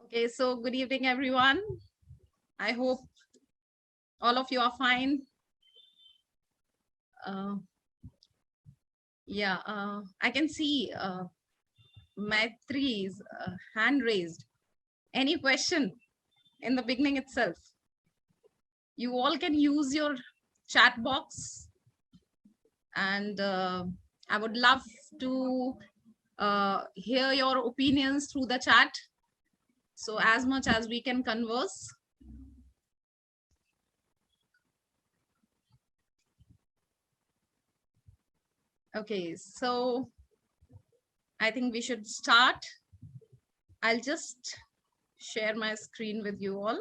Okay, so good evening, everyone. I hope all of you are fine. I can see Maitri's hand raised. Any question in the beginning itself? You all can use your chat box, and I would love to hear your opinions through the chat. So as much as we can converse. Okay, so I think we should start. I'll just share my screen with you all.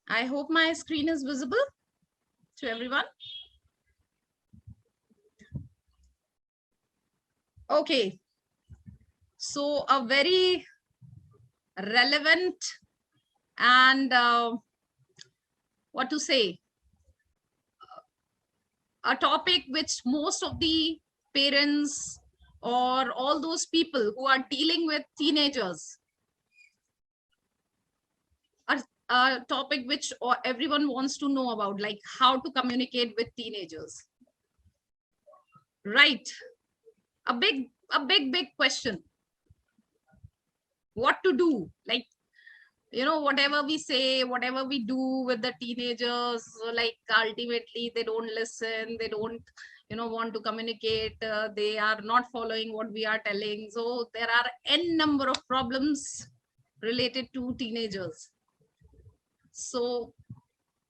I hope my screen is visible to everyone. Okay, so a very relevant and what to say, a topic which most of the parents or all those people who are dealing with teenagers, a topic which everyone wants to know about, like how to communicate with teenagers, right? A big question. What to do? Like, whatever we say, whatever we do with the teenagers, like ultimately they don't listen, they don't want to communicate, they are not following what we are telling. So there are n number of problems related to teenagers. So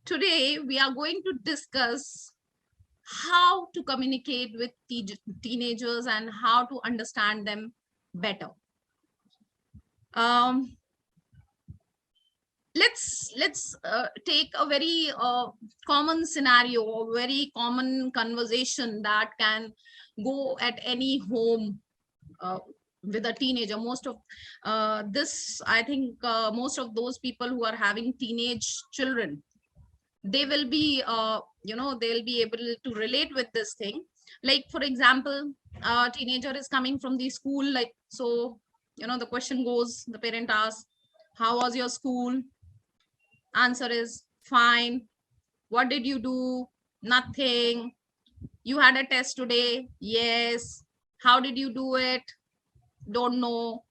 today we are going to discuss how to communicate with teenagers and how to understand them better. Let's take a very common scenario, a very common conversation that can go at any home with a teenager. Most of this, I think, most of those people who are having teenage children, they will be they'll be able to relate with this thing. Like, for example, a teenager is coming from the school, like, so the question goes, the parent asks, how was your school? Answer is fine. What did you do? Nothing. You had a test today? Yes. How did you do it? Don't know.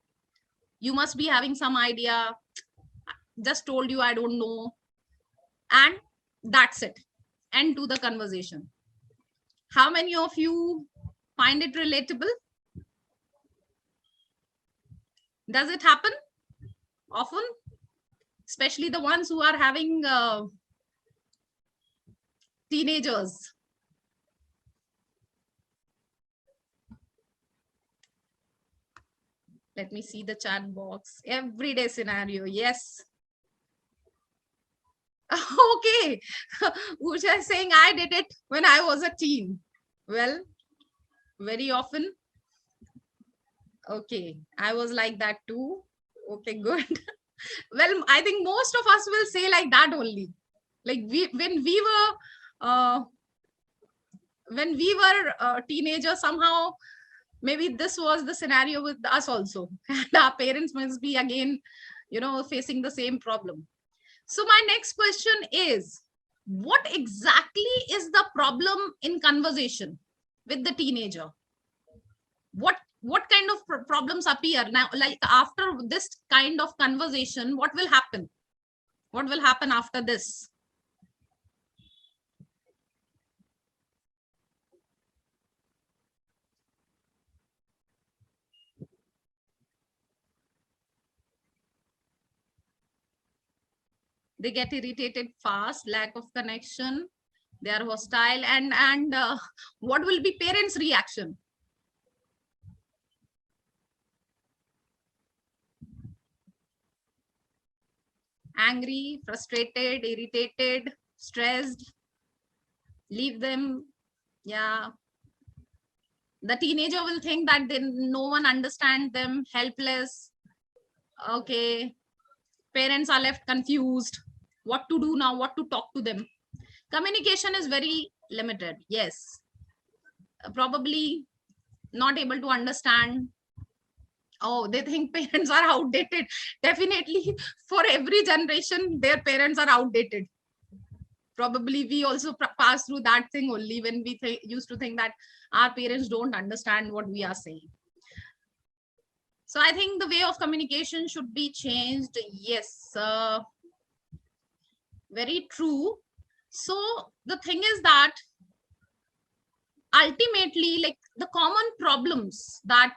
You must be having some idea. Just told you I don't know. And that's it. End to the conversation. How many of you find it relatable? Does it happen often? Especially the ones who are having teenagers. Let me see the chat box. Everyday scenario. Yes. Okay. Usha is saying I did it when I was a teen. Well, very often. Okay. I was like that too. Okay, good. Well, I think most of us will say like that only. Like when we were teenagers, somehow maybe this was the scenario with us also. And our parents must be again, facing the same problem. So my next question is, what exactly is the problem in conversation with the teenager? What kind of problems appear now? Like after this kind of conversation, what will happen? What will happen after this? They get irritated fast, lack of connection, they are hostile, and what will be parents' reaction? Angry, frustrated, irritated, stressed. Leave them. Yeah, the teenager will think that no one understands them, helpless, Okay, parents are left confused. What to do now? What to talk to them? Communication is very limited. Yes, probably not able to understand. Oh, they think parents are outdated. Definitely, for every generation, their parents are outdated. Probably we also pass through that thing only when we used to think that our parents don't understand what we are saying. So I think the way of communication should be changed. Yes, very true. So the thing is that ultimately, like, the common problems that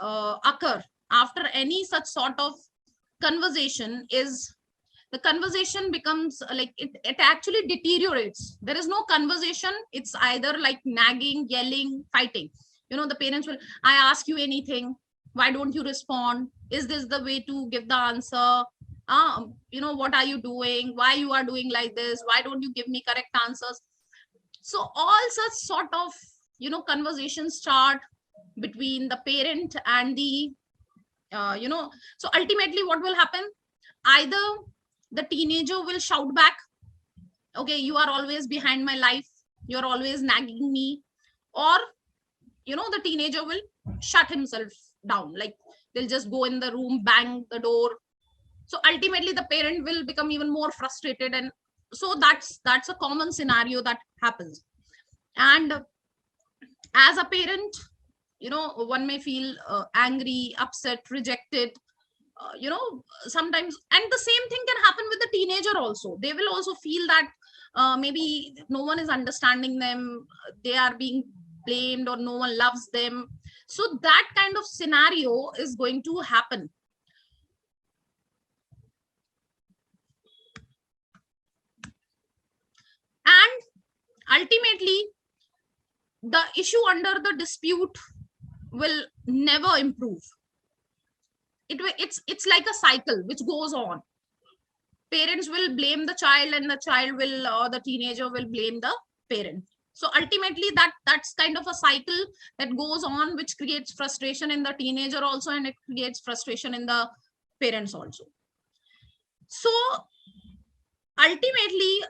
occur after any such sort of conversation is the conversation becomes like it actually deteriorates. There is no conversation. It's either like nagging, yelling, fighting. The parents will, I ask you anything, why don't you respond? Is this the way to give the answer? What are you doing? Why you are doing like this? Why don't you give me correct answers? So all such sort of conversations start between the parent and the so ultimately what will happen? Either the teenager will shout back, okay, you are always behind my life, you're always nagging me, or the teenager will shut himself down, like they'll just go in the room, bang the door. So ultimately the parent will become even more frustrated, and so that's a common scenario that happens. And as a parent, one may feel angry, upset, rejected, sometimes. And the same thing can happen with the teenager also. They will also feel that maybe no one is understanding them, they are being blamed, or no one loves them. So that kind of scenario is going to happen. And ultimately the issue under the dispute will never improve. It's like a cycle which goes on. Parents will blame the child, and the child will, or the teenager will blame the parent. So ultimately that's kind of a cycle that goes on, which creates frustration in the teenager also, and it creates frustration in the parents also. So ultimately,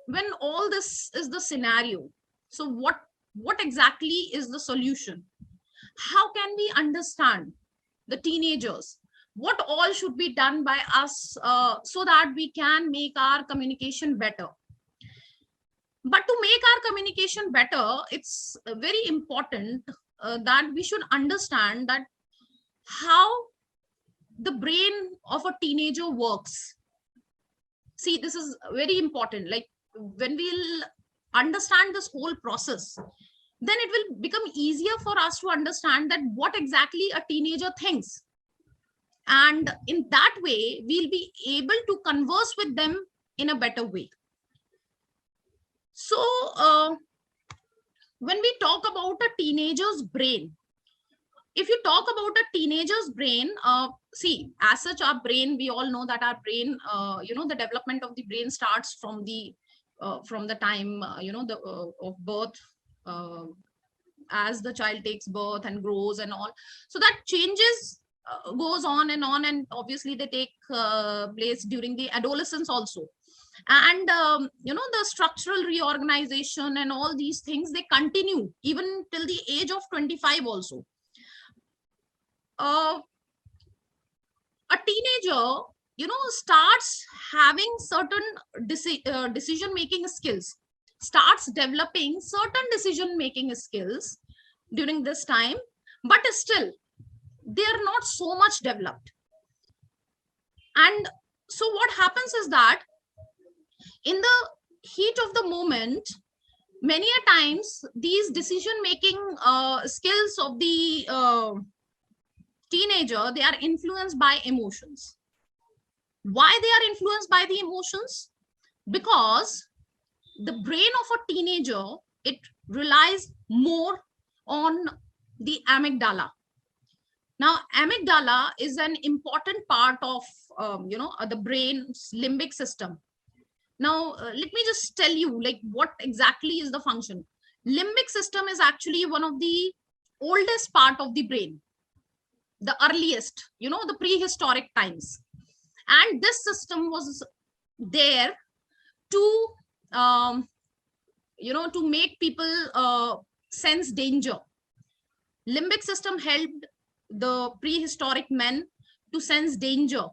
when all this is the scenario, so what exactly is the solution? How can we understand the teenagers? What all should be done by us so that we can make our communication better? But to make our communication better, it's very important that we should understand that how the brain of a teenager works. See, this is very important. Like, when we'll understand this whole process, then it will become easier for us to understand that what exactly a teenager thinks. And in that way, we'll be able to converse with them in a better way. So when we talk about a teenager's brain, if you talk about a teenager's brain, see, as such, our brain, we all know that our brain, the development of the brain starts from the time, of birth, as the child takes birth and grows and all. So that changes goes on, and obviously they take place during the adolescence also. And the structural reorganization and all these things, they continue even till the age of 25 also. A teenager starts having certain decision making skills, starts developing certain decision making skills during this time, but still they are not so much developed. And so what happens is that in the heat of the moment, many a times these decision making skills of the teenager, they are influenced by emotions. Why they are influenced by the emotions? Because the brain of a teenager, it relies more on the amygdala. Now, amygdala is an important part of the brain's limbic system. Now, let me just tell you, like, what exactly is the function. Limbic system is actually one of the oldest part of the brain. the earliest, the prehistoric times. And this system was there to, to make people sense danger. Limbic system helped the prehistoric men to sense danger.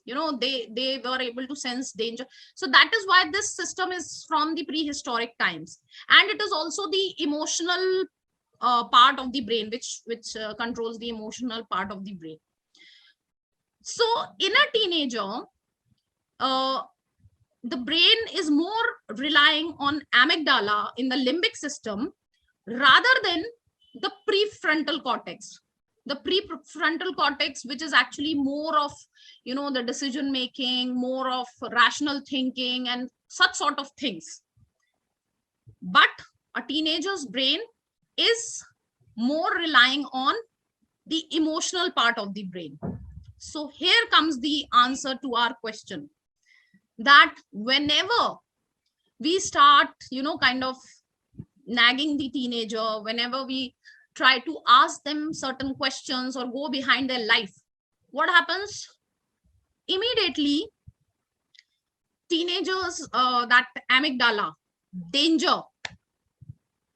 They were able to sense danger. So that is why this system is from the prehistoric times. And it is also the emotional part of the brain, which controls the emotional part of the brain. So in a teenager, the brain is more relying on amygdala in the limbic system rather than the prefrontal cortex. The prefrontal cortex, which is actually more of, the decision making, more of rational thinking and such sort of things. But a teenager's brain is more relying on the emotional part of the brain. So here comes the answer to our question, that whenever we start, kind of nagging the teenager, whenever we try to ask them certain questions or go behind their life, what happens? Immediately, teenagers, that amygdala, danger,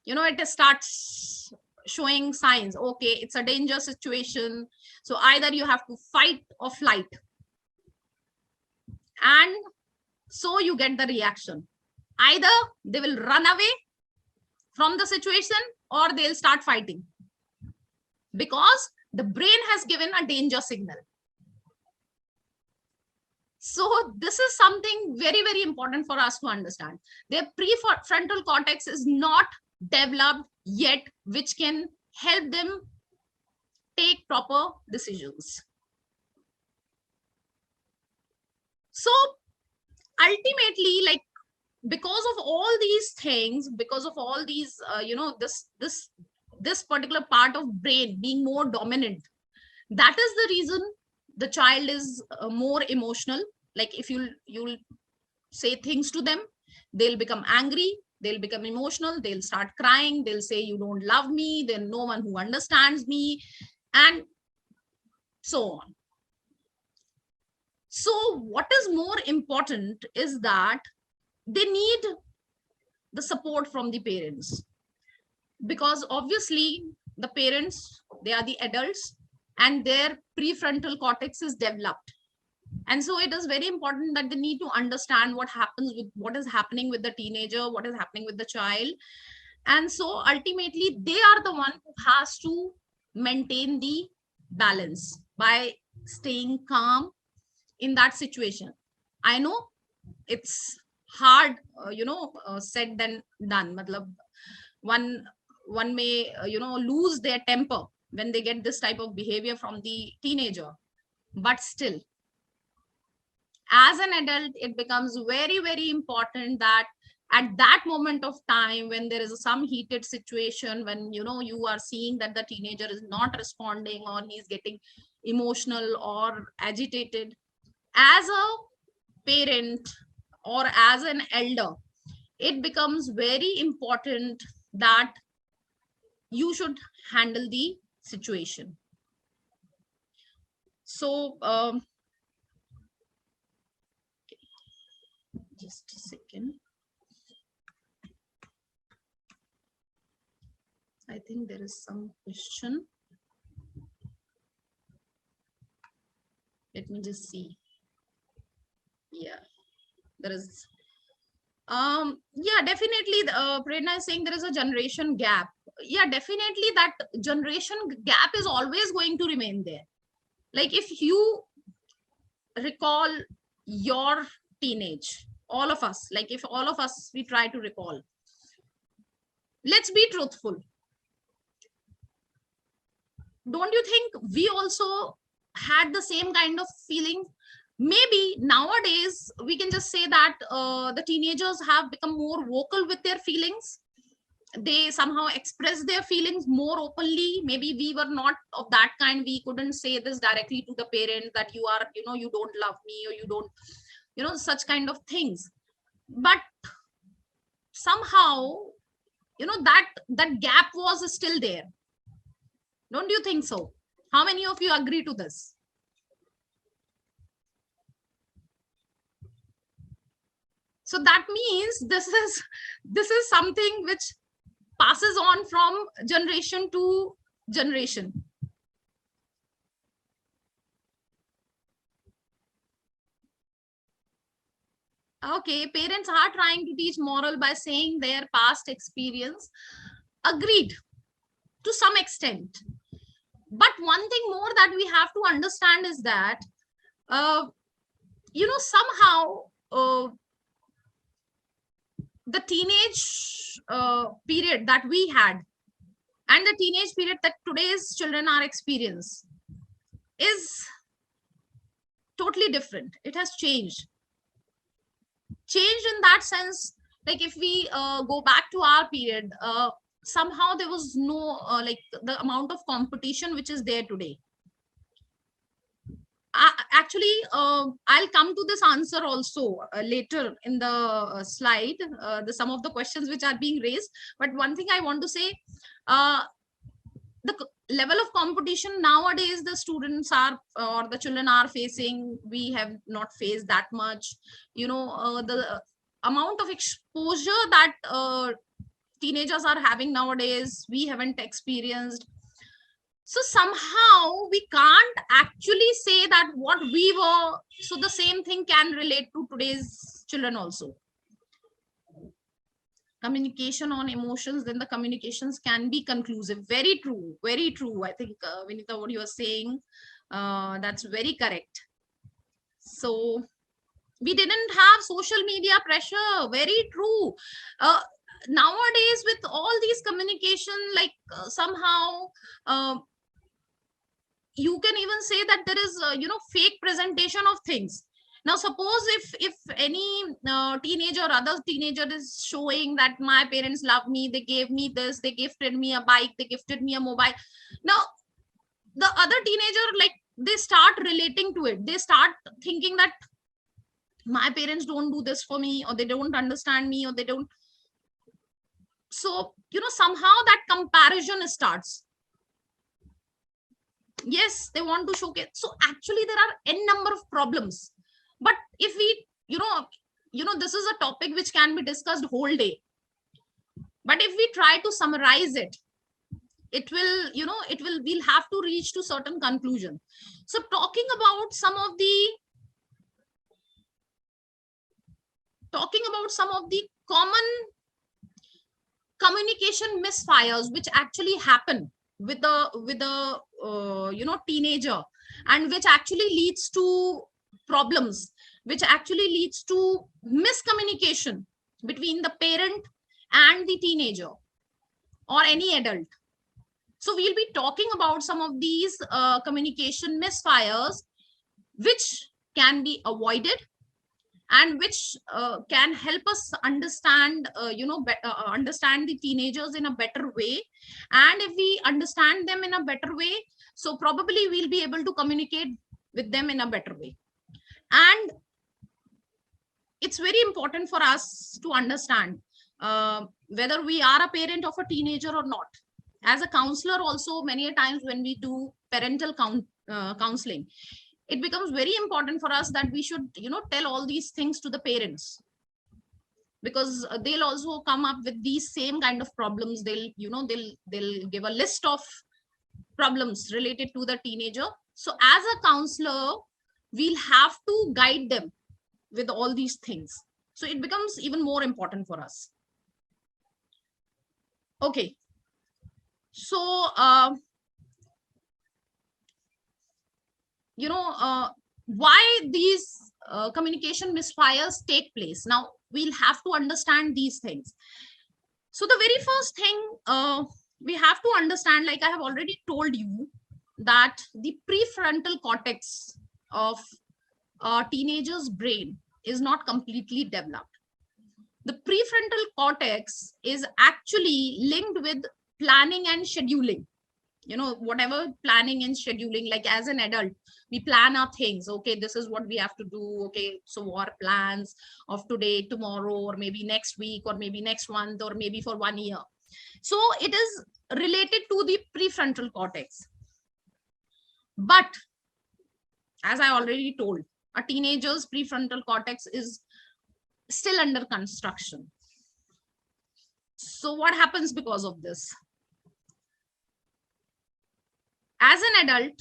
it starts showing signs. Okay, it's a danger situation. So either you have to fight or flight. And so you get the reaction. Either they will run away from the situation or they'll start fighting, because the brain has given a danger signal. So this is something very, very important for us to understand. Their prefrontal cortex is not developed yet, which can help them take proper decisions. So ultimately, like, because of all these things, because of all these, this particular part of brain being more dominant, that is the reason the child is more emotional. Like if you'll say things to them, they'll become angry, they'll become emotional, they'll start crying, they'll say you don't love me, there's no one who understands me, and so on. So what is more important is that they need the support from the parents, because obviously the parents, they are the adults and their prefrontal cortex is developed. And so it is very important that they need to understand what is happening with the teenager, what is happening with the child. And so ultimately they are the one who has to maintain the balance by staying calm in that situation. I know it's hard, said than done. Matlab, one may, lose their temper when they get this type of behavior from the teenager. But still, as an adult, it becomes very, very important that at that moment of time, when there is some heated situation, when, you are seeing that the teenager is not responding or he's getting emotional or agitated, as a parent or as an elder, it becomes very important that you should handle the situation. So just a second. I think there is some question. Let me just see. Yeah, there is. Yeah, definitely. Prerna is saying there is a generation gap. Yeah, definitely that generation gap is always going to remain there. Like if you recall your teenage, all of us, like if all of us, we try to recall, let's be truthful. Don't you think we also had the same kind of feeling? Maybe nowadays we can just say that the teenagers have become more vocal with their feelings. They somehow express their feelings more openly. Maybe we were not of that kind. We couldn't say this directly to the parents that you are, you don't love me, or you don't, such kind of things. But somehow, that gap was still there. Don't you think so? How many of you agree to this? So that means this is something which passes on from generation to generation. Okay, parents are trying to teach moral by saying their past experience. Agreed to some extent. But one thing more that we have to understand is that, somehow the teenage period that we had and the teenage period that today's children are experiencing is totally different. It has changed in that sense. Like if we go back to our period, somehow there was no like the amount of competition which is there today. Actually, I'll come to this answer also later in the slide, some of the questions which are being raised. But one thing I want to say, the level of competition nowadays the students are or the children are facing, we have not faced that much. The amount of exposure that teenagers are having nowadays, we haven't experienced. So somehow we can't actually say that what we were, so the same thing can relate to today's children also. Communication on emotions, then the communications can be conclusive. Very true, very true. I think Vinita, what you are saying, that's very correct. So we didn't have social media pressure. Very true. Nowadays with all these communication, like somehow you can even say that there is fake presentation of things. Now suppose if any teenager or other teenager is showing that my parents love me, they gave me this, they gifted me a bike, they gifted me a mobile. Now the other teenager, like, they start relating to it. They start thinking that my parents don't do this for me, or they don't understand me, or they don't. So somehow that comparison starts. Yes, they want to showcase. So actually there are n number of problems. But if we this is a topic which can be discussed whole day, but if we try to summarize it, we'll have to reach to certain conclusion. So talking about some of the common communication misfires which actually happen with a teenager, and which actually leads to problems, which actually leads to miscommunication between the parent and the teenager or any adult. So we'll be talking about some of these communication misfires which can be avoided and which can help us understand understand the teenagers in a better way. And if we understand them in a better way, so probably we'll be able to communicate with them in a better way. And it's very important for us to understand whether we are a parent of a teenager or not. As a counselor also, many a times when we do parental counseling, it becomes very important for us that we should tell all these things to the parents, because they'll also come up with these same kind of problems. They'll give a list of problems related to the teenager. So as a counselor, we'll have to guide them with all these things. So it becomes even more important for us. Okay, so why these communication misfires take place. Now we'll have to understand these things. So the very first thing we have to understand, like I have already told you, that the prefrontal cortex of a teenager's brain is not completely developed. The prefrontal cortex is actually linked with planning and scheduling. Whatever planning and scheduling, like as an adult, we plan our things. Okay, this is what we have to do. Okay, so our plans of today, tomorrow, or maybe next week, or maybe next month, or maybe for 1 year. So it is related to the prefrontal cortex. But as I already told, a teenager's prefrontal cortex is still under construction. So what happens because of this? As an adult,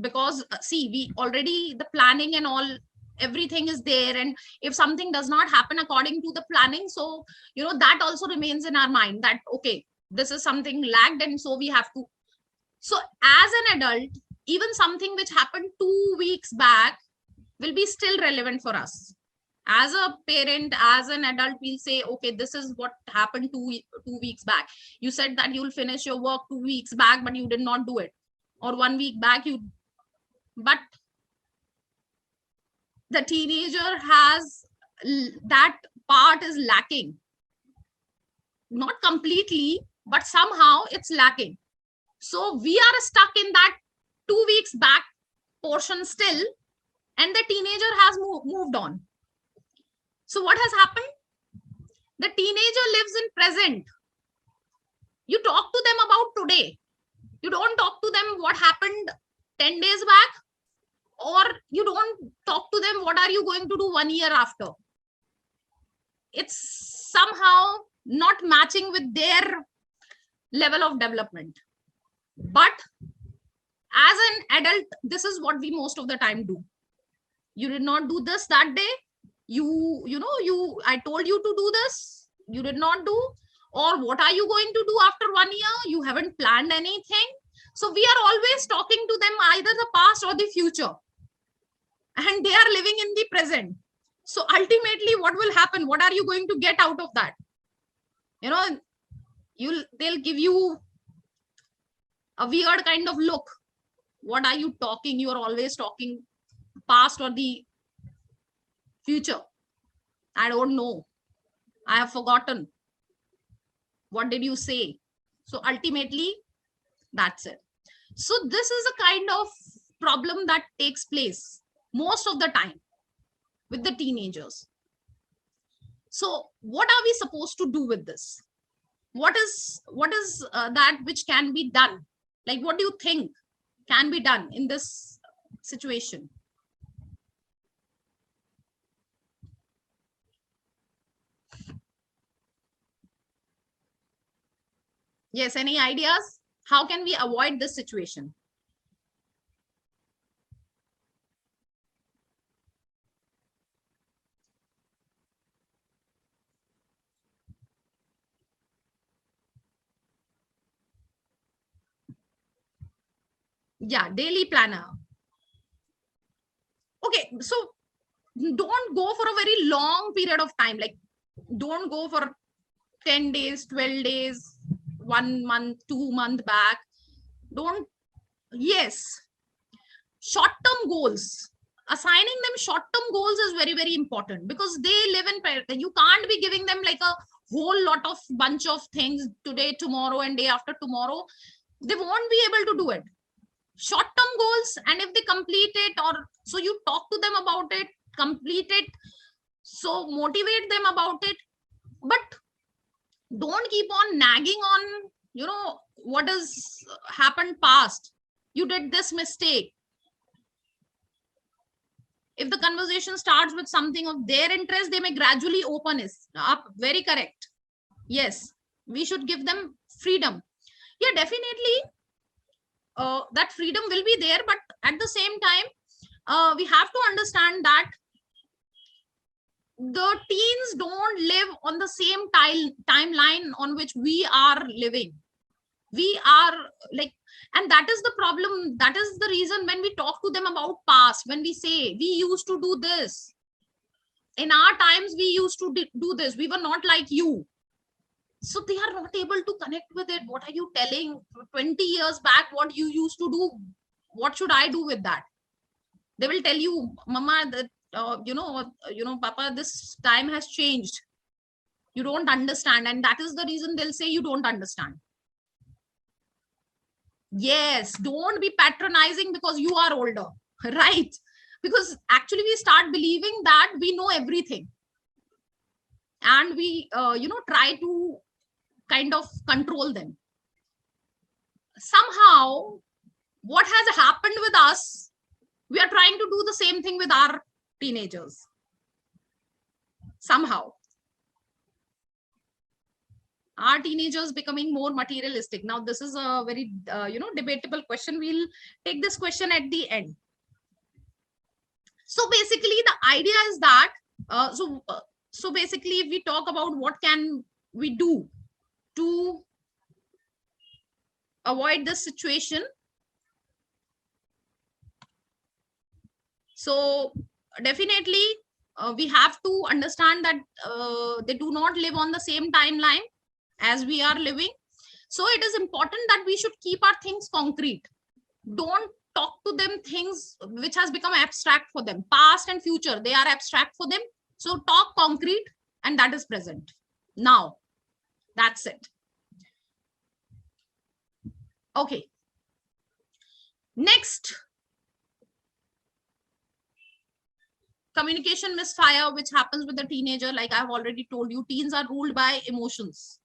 because see, we already, the planning and all, everything is there, and if something does not happen according to the planning, so that also remains in our mind that okay, this is something lagged, and so we have to. So as an adult, even something which happened 2 weeks back will be still relevant for us. As a parent, as an adult, we'll say okay, this is what happened 2 weeks back. You said that you'll finish your work 2 weeks back, but you did not do it. Or 1 week back you, but the teenager has that part is lacking, not completely, but somehow it's lacking. So we are stuck in that 2 weeks back portion still, and the teenager has moved on. So what has happened? The teenager lives in present. You talk to them about today. You don't talk to them what happened 10 days back, or you don't talk to them what are you going to do 1 year after. It's somehow not matching with their level of development. But as an adult, this is what we most of the time do. You did not do this that day. I told you to do this. You did not do. Or what are you going to do after 1 year? You haven't planned anything. So we are always talking to them either the past or the future. And they are living in the present. So ultimately, what will happen? What are you going to get out of that? They'll give you a weird kind of look. What are you talking? You are always talking past or the future. I don't know. I have forgotten. What did you say? So ultimately, that's it. So this is a kind of problem that takes place most of the time with the teenagers. So what are we supposed to do with this? What is that which can be done? Like, what do you think can be done in this situation? Yes, any ideas? How can we avoid this situation? Yeah, daily planner. Okay, so don't go for a very long period of time. Like, don't go for 10 days, 12 days, 1 month, 2 month back. Don't. Yes, short-term goals. Assigning them short-term goals is very, very important, because they live in, you can't be giving them like a whole lot of bunch of things today, tomorrow, and day after tomorrow. They won't be able to do it. Short-term goals, and if they complete it, or so you talk to them about it, complete it, so motivate them about it, but don't keep on nagging on what has happened past. You did this mistake. If the conversation starts with something of their interest, they may gradually open it up. Very correct. Yes, we should give them freedom. Yeah, definitely. That freedom will be there, but at the same time, we have to understand that the teens don't live on the same timeline on which we are living. We are like, and that is the problem. That is the reason when we talk to them about past, when we say we used to do this, in our times we used to do this, we were not like you. So they are not able to connect with it. What are you telling? 20 years back, what you used to do, what should I do with that? They will tell you, mama, that papa, this time has changed. You don't understand. And that is the reason they'll say you don't understand. Yes, don't be patronizing because you are older, right? Because actually we start believing that we know everything, and we try to kind of control them. Somehow what has happened with us, we are trying to do the same thing with our teenagers somehow. Are teenagers becoming more materialistic? Now, this is a very debatable question. We'll take this question at the end. So basically, the idea is that so basically, if we talk about what can we do to avoid this situation, so definitely we have to understand that they do not live on the same timeline as we are living. So it is important that we should keep our things concrete. Don't talk to them things which has become abstract for them. Past and future, they are abstract for them. So talk concrete, and that is present now. That's it. Okay. Next, communication misfire, which happens with the teenager. Like I've already told you, teens are ruled by emotions.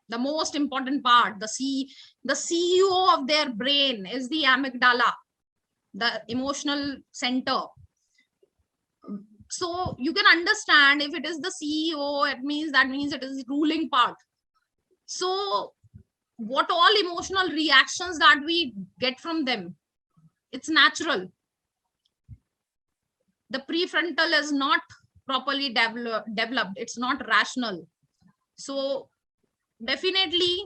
The most important part, the CEO of their brain is the amygdala, the emotional center. So you can understand, if it is the CEO, that means it is ruling part. So what all emotional reactions that we get from them, it's natural. The prefrontal is not properly developed. It's not rational. So definitely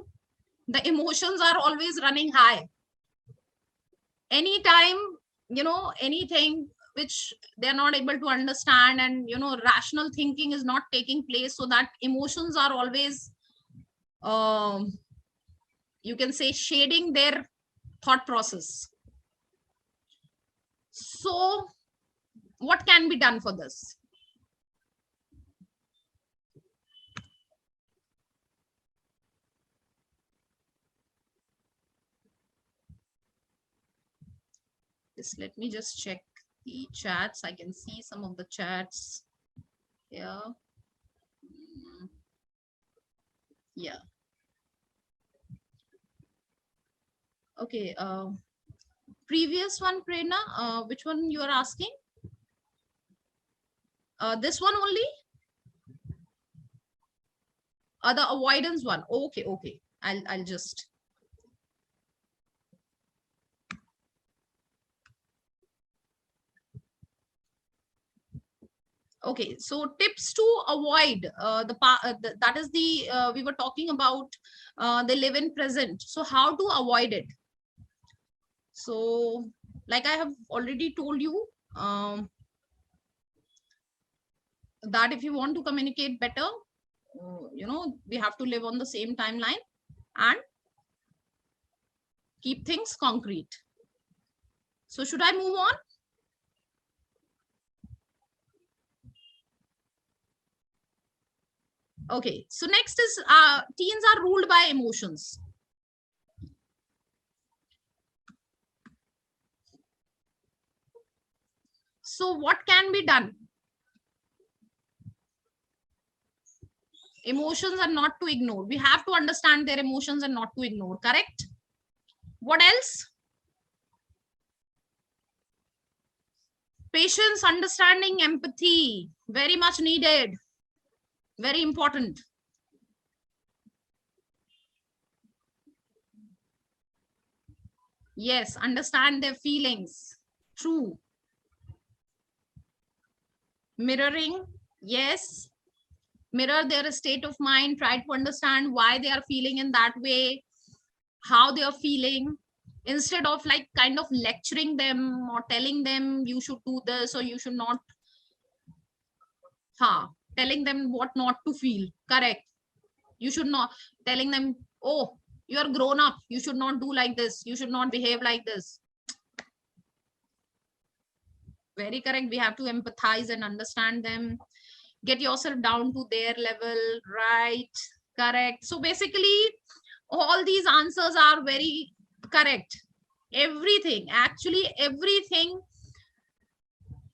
the emotions are always running high. Anytime, anything which they're not able to understand, and rational thinking is not taking place, so that emotions are always you can say shading their thought process. So what can be done for this? Let me just check the chats. I can see some of the chats here. Yeah. Okay. Previous one, Prerna, which one you are asking? This one only? The avoidance one. Okay. I'll just. Okay, so tips to avoid that is the we were talking about they live in present. So how to avoid it? So like I have already told you, that if you want to communicate better, we have to live on the same timeline and keep things concrete. So should I move on? Okay, so next is teens are ruled by emotions. So what can be done? Emotions are not to ignore. We have to understand their emotions and not to ignore, correct? What else? Patience, understanding, empathy, very much needed, very important. Yes, understand their feelings. True. Mirroring, yes. Mirror their state of mind, try to understand why they are feeling in that way, how they are feeling, instead of like kind of lecturing them or telling them you should do this or you should not. Telling them what not to feel, correct. You should not telling them, oh, you are grown up, you should not do like this, you should not behave like this. Very correct. We have to empathize and understand them, get yourself down to their level, right? Correct. So basically all these answers are very correct. Everything, actually everything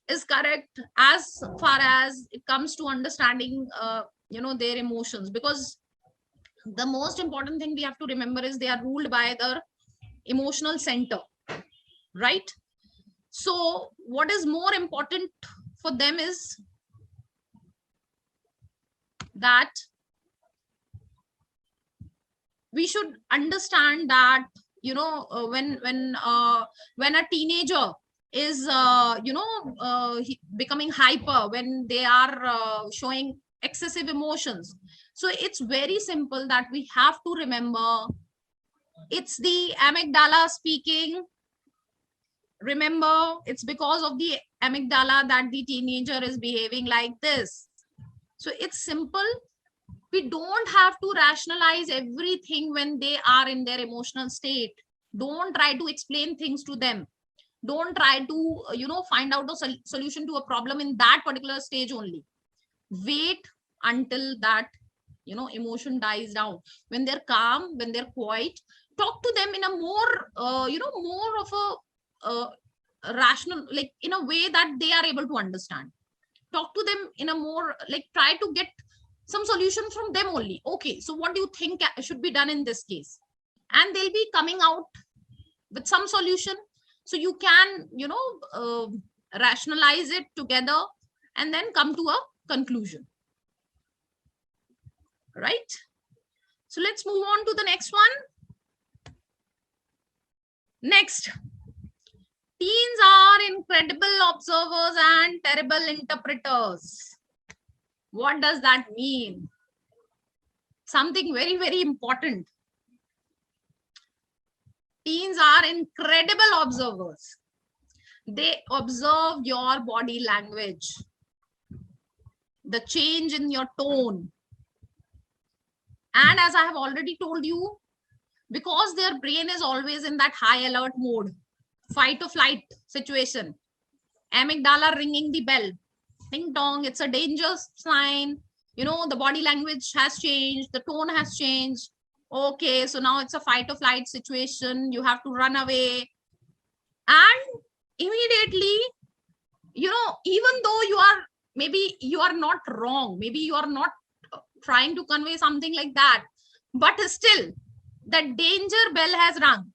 is correct as far as it comes to understanding their emotions, because the most important thing we have to remember is they are ruled by the emotional center, right? So what is more important for them is that we should understand that, when a teenager is becoming hyper, when they are showing excessive emotions, so it's very simple that we have to remember it's the amygdala speaking. Remember, it's because of the amygdala that the teenager is behaving like this. So it's simple. We don't have to rationalize everything when they are in their emotional state. Don't try to explain things to them. Don't try to find out a solution to a problem in that particular stage only. Wait until that emotion dies down. When they're calm, when they're quiet, talk to them in a more more of a rational, like in a way that they are able to understand. Talk to them in a more, like, try to get some solution from them only. Okay, so what do you think should be done in this case? And they'll be coming out with some solution. So you can rationalize it together and then come to a conclusion, right? So let's move on to the next one. Next, teens are incredible observers and terrible interpreters. What does that mean? Something very, very important. Teens are incredible observers. They observe your body language, the change in your tone. And as I have already told you, because their brain is always in that high alert mode, fight or flight situation, amygdala ringing the bell, ding dong, it's a danger sign. The body language has changed, the tone has changed. Okay, so now it's a fight or flight situation, you have to run away. And immediately, even though maybe you are not wrong, maybe you are not trying to convey something like that, but still the danger bell has rung,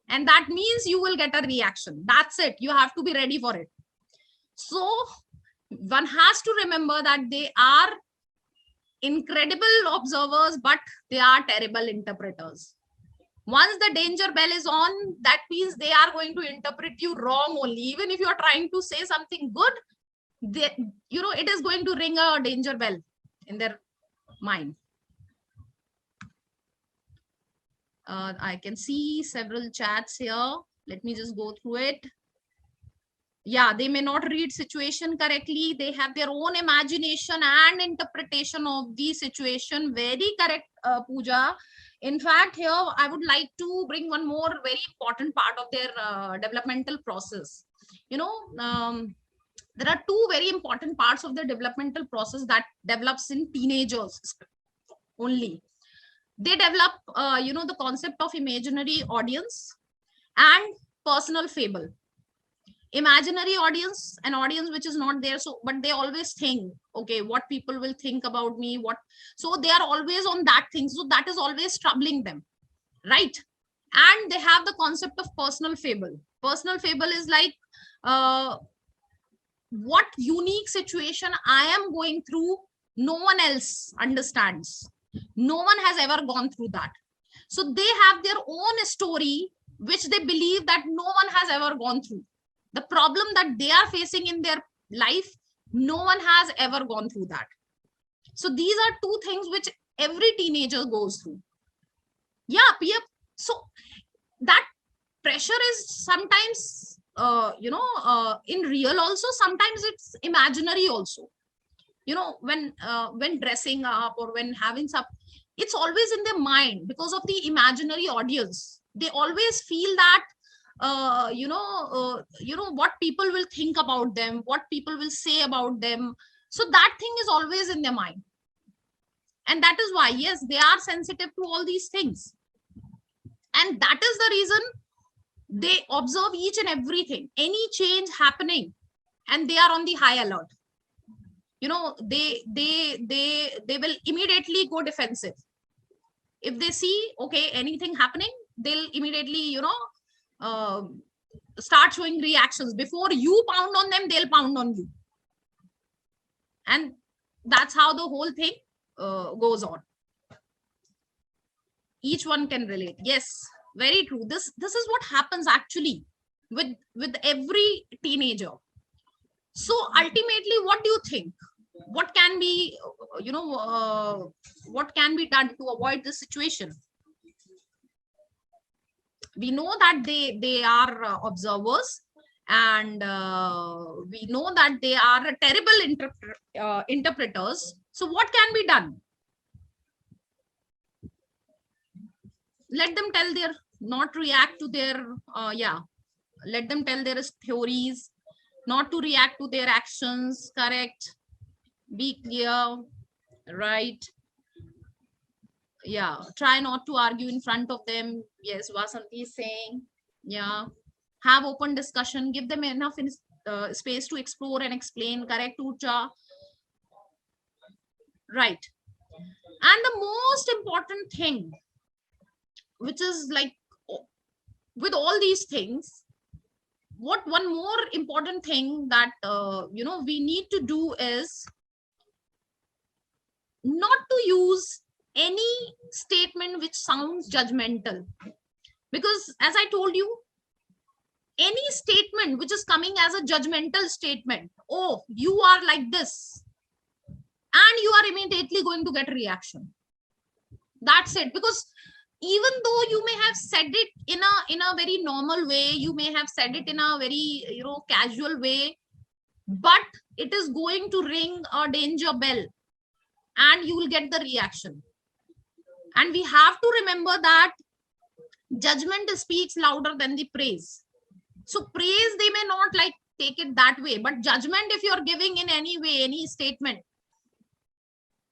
and that means you will get a reaction. That's it, you have to be ready for it. So one has to remember that they are incredible observers, but they are terrible interpreters. Once the danger bell is on, that means they are going to interpret you wrong only. Even if you are trying to say something good, it is going to ring a danger bell in their mind. I can see several chats here. Let me just go through it. Yeah, they may not read situation correctly. They have their own imagination and interpretation of the situation. Very correct, Pooja. In fact, here I would like to bring one more very important part of their developmental process. There are two very important parts of the developmental process that develops in teenagers only. They develop, the concept of imaginary audience and personal fable. Imaginary audience, an audience which is not there, so but they always think, okay, what people will think about me, so they are always on that thing, so that is always troubling them, right? And they have the concept of personal fable. Personal fable is like, what unique situation I am going through, no one else understands, no one has ever gone through that. So they have their own story which they believe that no one has ever gone through. The problem that they are facing in their life, no one has ever gone through that. So these are two things which every teenager goes through. Yeah, so that pressure is sometimes, in real also, sometimes it's imaginary also. When dressing up or when having some, it's always in their mind because of the imaginary audience. They always feel that, what people will think about them, what people will say about them. So that thing is always in their mind. And that is why, yes, they are sensitive to all these things. And that is the reason they observe each and everything, any change happening, and they are on the high alert. They will immediately go defensive. If they see, okay, anything happening, they'll immediately, start showing reactions. Before you pound on them, they'll pound on you. And that's how the whole thing goes on. Each one can relate. Yes, very true. This is what happens actually with every teenager. So ultimately, what do you think? What can be, what can be done to avoid this situation? We know that they are observers, and we know that they are terrible interpreters. So what can be done? Let them tell their, not react to their, let them tell their theories, not to react to their actions. Correct. Be clear. Right. Yeah. Try not to argue in front of them. Yes, Vasanti is saying. Yeah. Have open discussion. Give them enough space to explore and explain. Correct, Ucha. Right. And the most important thing, which is like, with all these things, what one more important thing that we need to do is not to use any statement which sounds judgmental. Because as I told you, any statement which is coming as a judgmental statement, oh, you are like this, and you are immediately going to get a reaction. That's it. Because even though you may have said it in a very normal way, you may have said it in a very casual way, but it is going to ring a danger bell, and you will get the reaction. And we have to remember that judgment speaks louder than the praise. So praise, they may not like take it that way, but judgment, if you're giving in any way, any statement,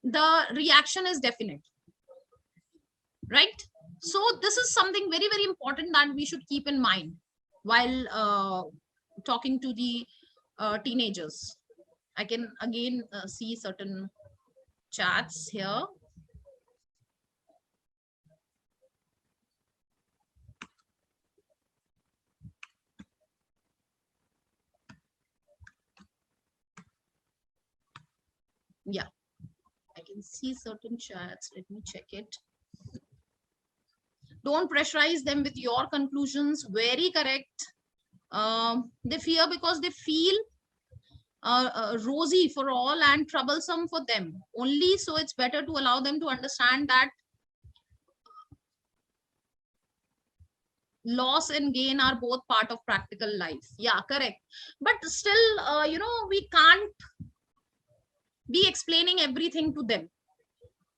the reaction is definite. Right? So this is something very, very important that we should keep in mind while talking to the teenagers. I can again see certain chats here. Yeah, I can see certain chats. Let me check it. Don't pressurize them with your conclusions. Very correct. They fear because they feel rosy for all and troublesome for them only. So it's better to allow them to understand that loss and gain are both part of practical life. Yeah, correct. But still, we can't be explaining everything to them.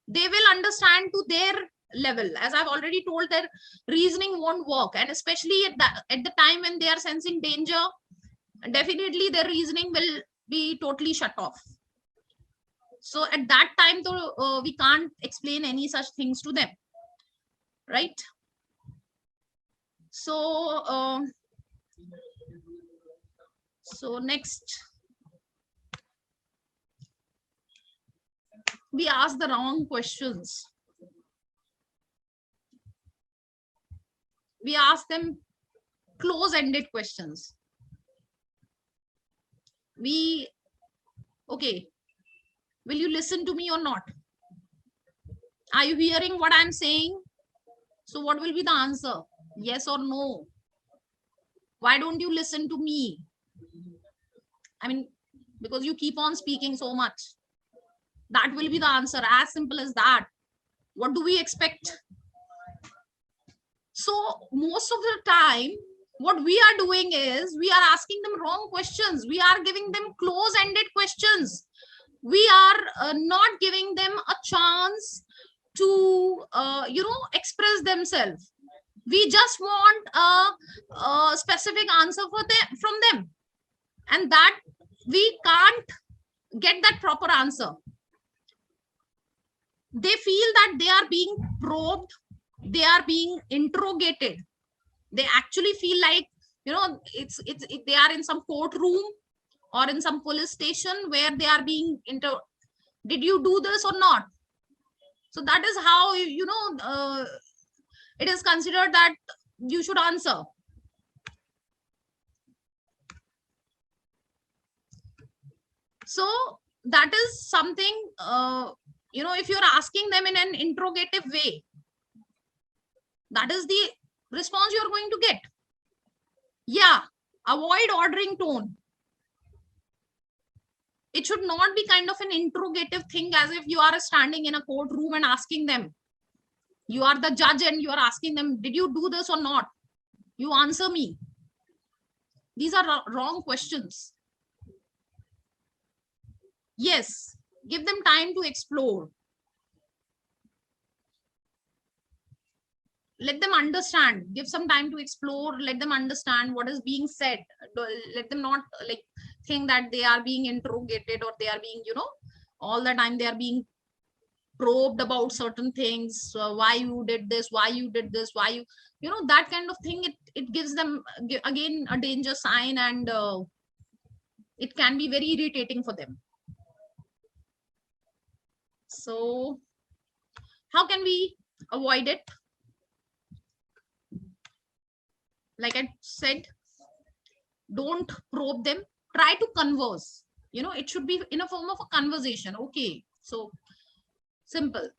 They will understand to their level. As I've already told, their reasoning won't work, and especially at the time when they are sensing danger, definitely their reasoning will be totally shut off. So at that time, though, we can't explain any such things to them, right? So next, we ask the wrong questions. We ask them close-ended questions. Okay, will you listen to me or not? Are you hearing what I'm saying? So what will be the answer? Yes or no? Why don't you listen to me? I mean, because you keep on speaking so much. That will be the answer. As simple as that. What do we expect? So most of the time, what we are doing is we are asking them wrong questions. We are giving them close-ended questions. We are not giving them a chance to express themselves. We just want a specific answer from them, and that we can't get that proper answer. They feel that they are being probed, they are being interrogated. They actually feel like they are in some courtroom or in some police station where they are being did you do this or not? So that is how it is considered that you should answer. So that is something, if you're asking them in an interrogative way, that is the response you're going to get. Yeah, avoid ordering tone. It should not be kind of an interrogative thing, as if you are standing in a courtroom and asking them. You are the judge and you are asking them, did you do this or not? You answer me. These are wrong questions. Yes, give them time to explore. Let them understand. Give some time to explore. Let them understand what is being said. Let them not like think that they are being interrogated, or they are being, all the time they are being probed about certain things. Why you did this, why you did this, why you, that kind of thing. It gives them again a danger sign, and it can be very irritating for them. So how can we avoid it? Like I said, don't probe them. Try to converse. It should be in a form of a conversation. Okay, so simple.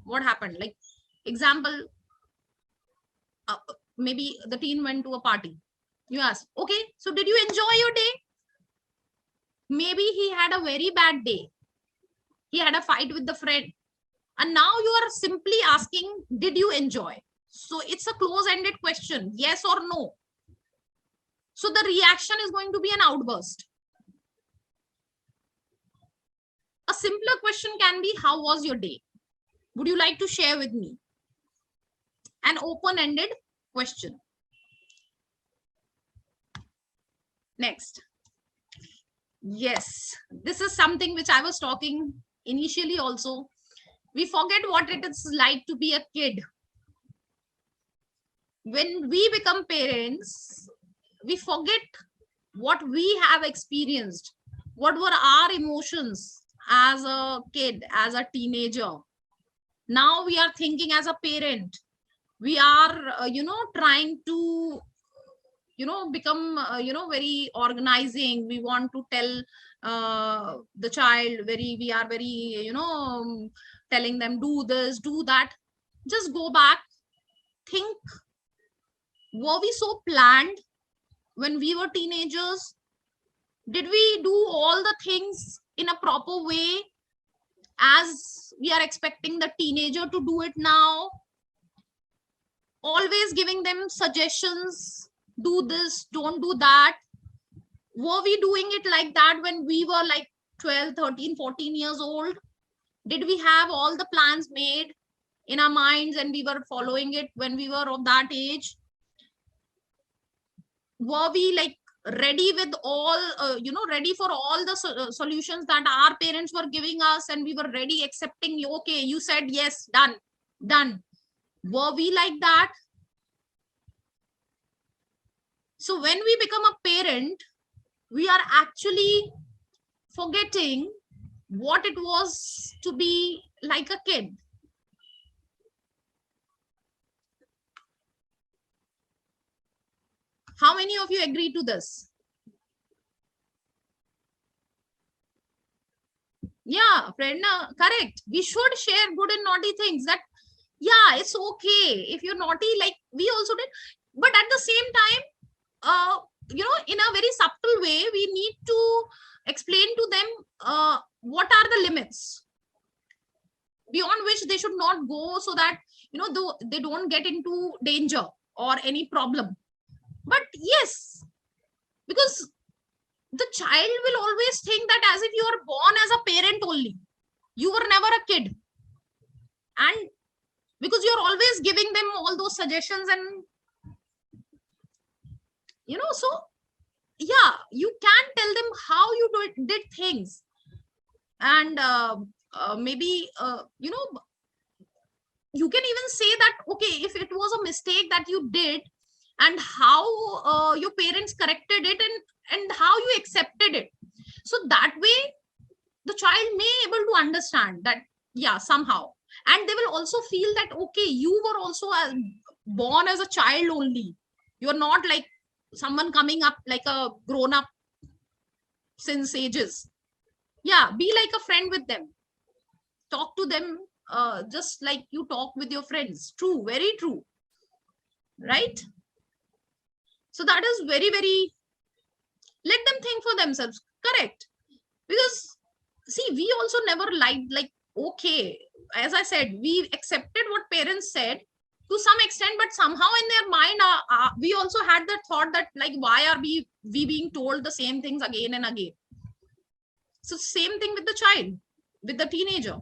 What happened? Like, example, maybe the teen went to a party. You ask, okay, so did you enjoy your day? Maybe he had a very bad day. He had a fight with the friend. And now you are simply asking, did you enjoy? So it's a close-ended question, yes or no. So the reaction is going to be an outburst. A simpler question can be, how was your day? Would you like to share with me? An open-ended question. Next. Yes, this is something which I was talking initially also. We forget what it is like to be a kid. When we become parents, we forget what we have experienced. What were our emotions as a kid, as a teenager? Now we are thinking as a parent. We are, trying to, become, very organizing. We want to tell the child we are very, telling them, do this, do that. Just go back, think, were we so planned when we were teenagers? Did we do all the things in a proper way as we are expecting the teenager to do it now? Always giving them suggestions, do this, don't do that. Were we doing it like that when we were like 12, 13, 14 years old? Did we have all the plans made in our minds and we were following it when we were of that age? Were we like ready with all, ready for all the solutions that our parents were giving us, and we were ready, accepting, okay, you said yes, done. Were we like that? So when we become a parent, we are actually forgetting what it was to be like a kid. How many of you agree to this? Yeah, Prerna, correct. We should share good and naughty things. That, yeah, it's okay if you're naughty, like we also did. But at the same time, in a very subtle way, we need to explain to them what are the limits beyond which they should not go, so that, they don't get into danger or any problem. But yes, because the child will always think that as if you are born as a parent only. You were never a kid. And because you're always giving them all those suggestions, and, so yeah, you can tell them how you did things. And maybe, you can even say that, okay, if it was a mistake that you did, and how your parents corrected it, and how you accepted it. So that way the child may able to understand that, yeah, somehow. And they will also feel that, okay, you were also born as a child only. You're not like someone coming up like a grown up since ages. Yeah, be like a friend with them. Talk to them just like you talk with your friends. True, very true. Right? So that is very, very, let them think for themselves. Correct. Because see, we also never liked, like, okay, as I said, we accepted what parents said to some extent, but somehow in their mind, we also had that thought that, like, why are we being told the same things again and again? So same thing with the child, with the teenager,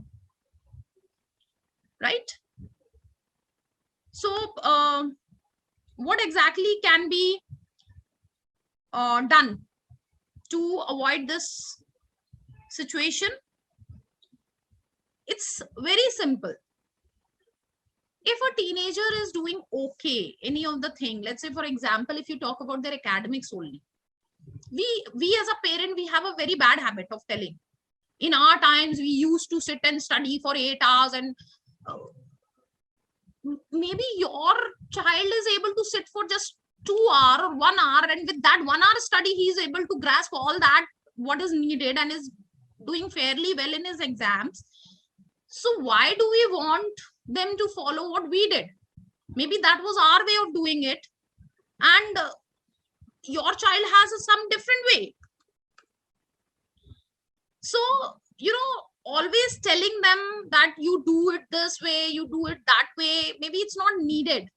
right? So what exactly can be done to avoid this situation? It's very simple. If a teenager is doing okay, any of the thing, let's say, for example, if you talk about their academics only, we as a parent, we have a very bad habit of telling. In our times, we used to sit and study for 8 hours, and uh, maybe your child is able to sit for just 2 hours or 1 hour, and with that 1 hour study, he is able to grasp all that what is needed and is doing fairly well in his exams. So why do we want them to follow what we did? Maybe that was our way of doing it, and your child has some different way. So, always telling them that you do it this way, you do it that way, maybe it's not needed.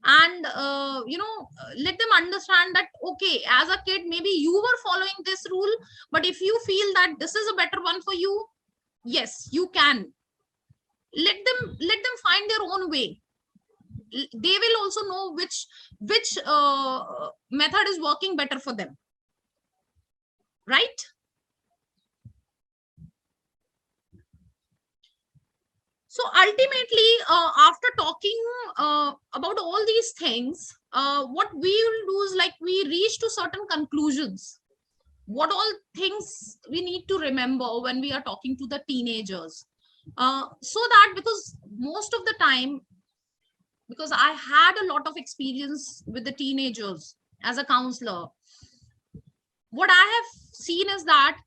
And let them understand that, okay, as a kid, maybe you were following this rule, but if you feel that this is a better one for you, yes, you can. Let them find their own way. They will also know which method is working better for them, right? So ultimately, after talking about all these things, what we will do is, like, we reach to certain conclusions. What all things we need to remember when we are talking to the teenagers, so that, because most of the time, because I had a lot of experience with the teenagers as a counselor, what I have seen is that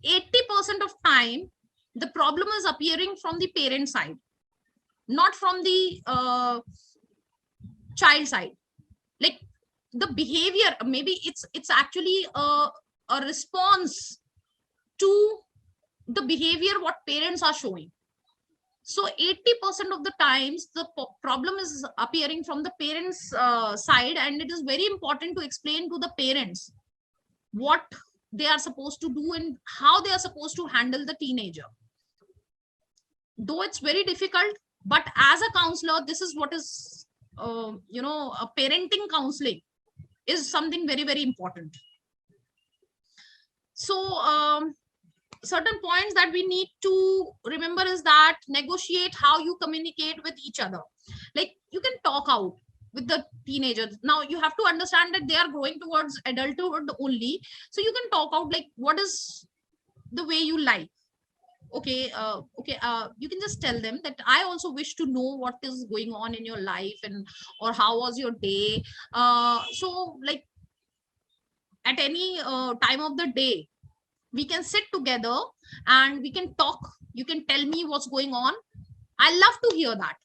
80% of time the problem is appearing from the parent side, not from the child side. Like, the behavior, maybe it's actually a response to the behavior what parents are showing. So 80% of the times the problem is appearing from the parents side, and it is very important to explain to the parents what they are supposed to do and how they are supposed to handle the teenager. Though it's very difficult, but as a counselor, this is what is a parenting counseling is something very, very important. So certain points that we need to remember is that negotiate how you communicate with each other. Like, you can talk out with the teenagers. Now you have to understand that they are growing towards adulthood only, so you can talk out, like, what is the way you like. Okay, you can just tell them that I also wish to know what is going on in your life, and or how was your day. So, like, at any time of the day, we can sit together and we can talk. You can tell me what's going on. I love to hear that.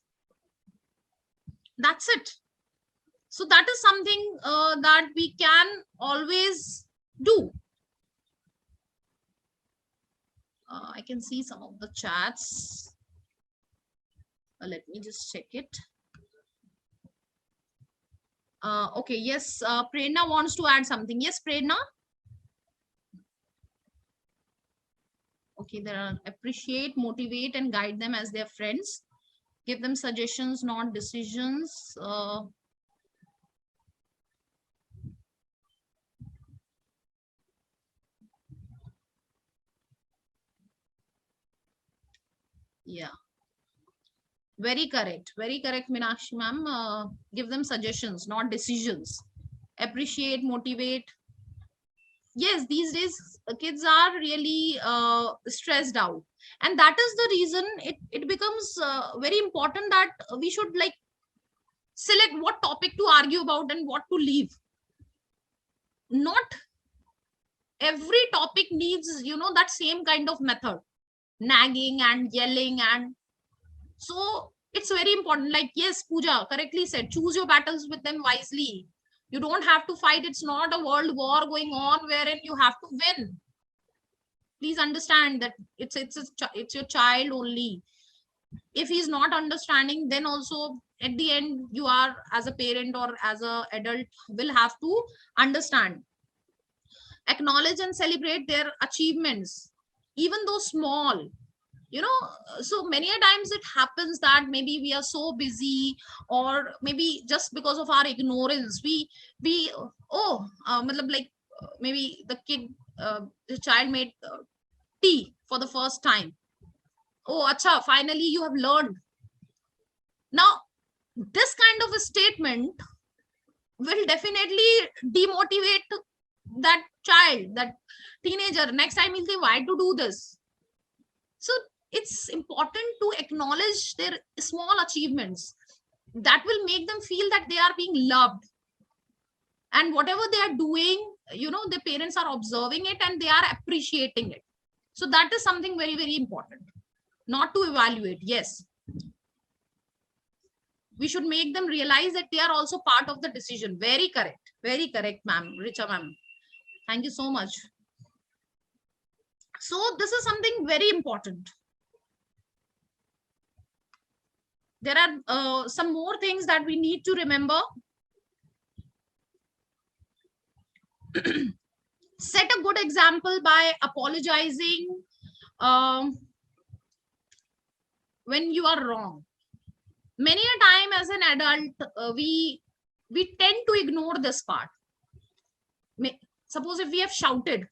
That's it. So that is something that we can always do. I can see some of the chats. Let me just check it. Okay, yes, Prerna wants to add something. Yes, Prerna. Okay, there are appreciate, motivate, and guide them as their friends. Give them suggestions, not decisions. Yeah, very correct, Meenakshi ma'am. Give them suggestions, not decisions. Appreciate, motivate. Yes, these days kids are really stressed out, and that is the reason it becomes very important that we should, like, select what topic to argue about and what to leave. Not Every topic needs, that same kind of method, nagging and yelling. And so it's very important. Like, yes, Pooja correctly said, choose your battles with them wisely. You don't have to fight. It's not a world war going on wherein you have to win. Please understand that it's your child only. If he's not understanding, then also at the end, you are, as a parent or as a adult, will have to understand. Acknowledge and celebrate their achievements, even though small. So many a times it happens that maybe we are so busy, or maybe just because of our ignorance, we matlab, like, maybe the child made tea for the first time. Oh, acha, finally you have learned. Now this kind of a statement will definitely demotivate that child, that teenager. Next time he'll say, why to do this? So it's important to acknowledge their small achievements. That will make them feel that they are being loved, and whatever they are doing, the parents are observing it and they are appreciating it. So that is something very, very important. Not to evaluate, yes, we should make them realize that they are also part of the decision. Very correct, ma'am, Richa ma'am. Thank you so much. So this is something very important. There are some more things that we need to remember. Set a good example by apologizing when you are wrong. Many a time as an adult, we tend to ignore this part. Suppose if we have shouted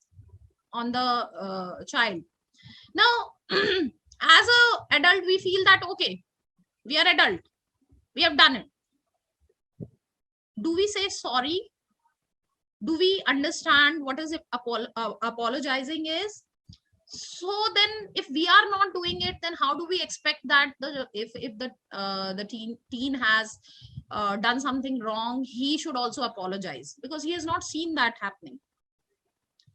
on the child. Now, as a adult, we feel that, okay, we are adult, we have done it. Do we say sorry? Do we understand what is apologizing is? So then if we are not doing it, then how do we expect that if the teen has done something wrong, he should also apologize, because he has not seen that happening.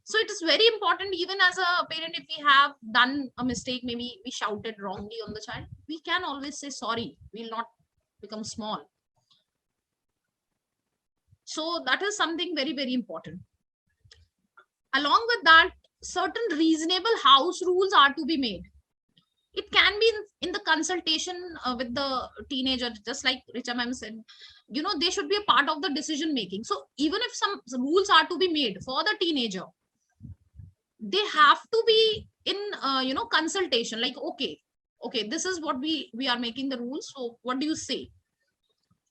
So it is very important, even as a parent, if we have done a mistake, maybe we shouted wrongly on the child, we can always say sorry. We'll not become small. So that is something very, very important. Along with that, certain reasonable house rules are to be made. It can be in the consultation with the teenager, just like Richa ma'am said, they should be a part of the decision making. So even if some rules are to be made for the teenager, they have to be in consultation. Like, okay, this is what we are making the rules. So what do you say?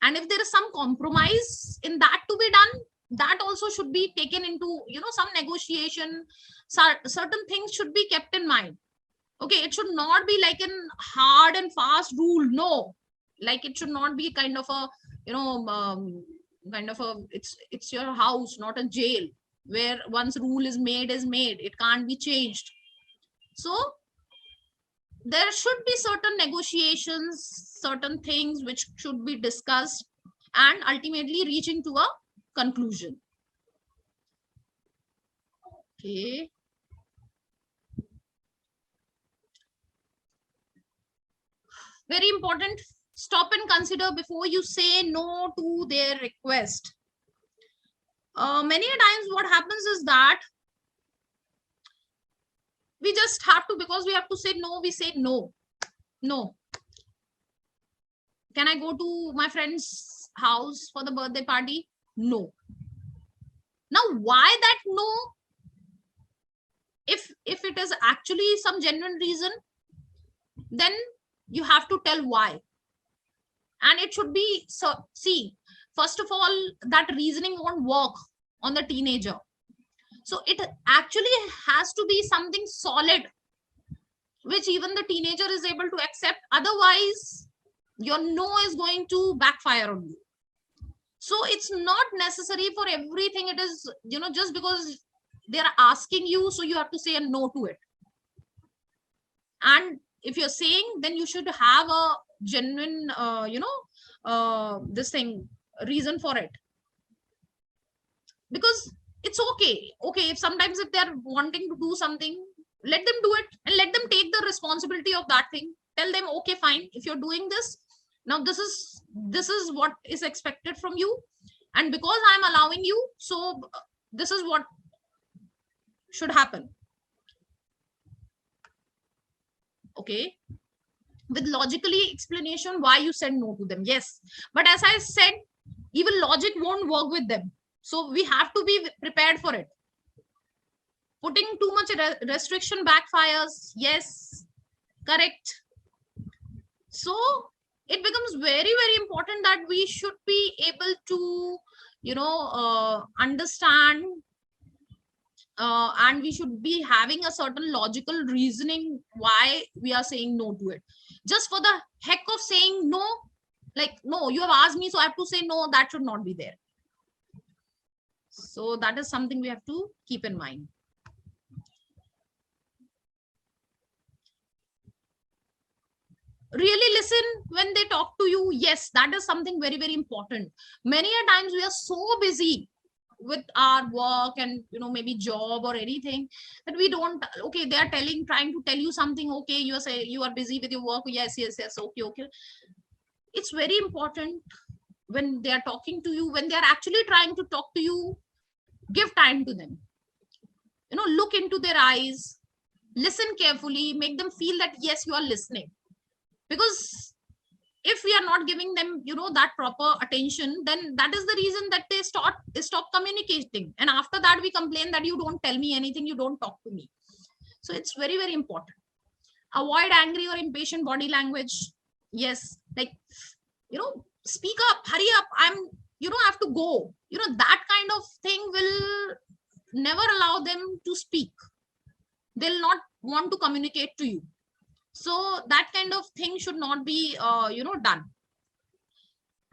And if there is some compromise in that to be done, that also should be taken into, some negotiation. Certain things should be kept in mind. Okay, it should not be like an hard and fast rule. No, like it should not be kind of a, it's your house, not a jail, where once rule is made, it can't be changed. So there should be certain negotiations, certain things which should be discussed, and ultimately reaching to a conclusion. Okay. Very important. Stop and consider before you say no to their request. Many times what happens is that we just have to, because we have to say no, we say no. Can I go to my friend's house for the birthday party? No. Now, why that no? If it is actually some genuine reason, then you have to tell why. And it should be, so see, first of all, that reasoning won't work on the teenager. So it actually has to be something solid, which even the teenager is able to accept. Otherwise, your no is going to backfire on you. So it's not necessary for everything. It is, just because they're asking you, so you have to say a no to it. And if you're saying, then you should have a genuine, this thing, reason for it. Because it's okay. Okay, if sometimes if they're wanting to do something, let them do it and let them take the responsibility of that thing. Tell them, okay, fine, if you're doing this, now this is what is expected from you, and because I'm allowing you, so this is what should happen. Okay, with logically explanation why you said no to them. Yes, but as I said, even logic won't work with them, so we have to be prepared for it. Putting too much restriction backfires. Yes, correct. So it becomes very, very important that we should be able to, understand, and we should be having a certain logical reasoning why we are saying no to it. Just for the heck of saying no, like, no, you have asked me, so I have to say no, that should not be there. So that is something we have to keep in mind. Really listen when they talk to you. Yes, that is something very, very important. Many a times we are so busy with our work and maybe job or anything, that we don't, okay, they are trying to tell you something, okay, you are saying you are busy with your work, yes, okay. It's very important when they are talking to you, when they are actually trying to talk to you, give time to them, look into their eyes, listen carefully, make them feel that yes, you are listening. Because if we are not giving them that proper attention, then that is the reason that they stop communicating, and after that we complain that you don't tell me anything, you don't talk to me. So it's very, very important. Avoid angry or impatient body language. Yes, like, speak up, hurry up, I have to go, that kind of thing will never allow them to speak. They'll not want to communicate to you. So that kind of thing should not be done.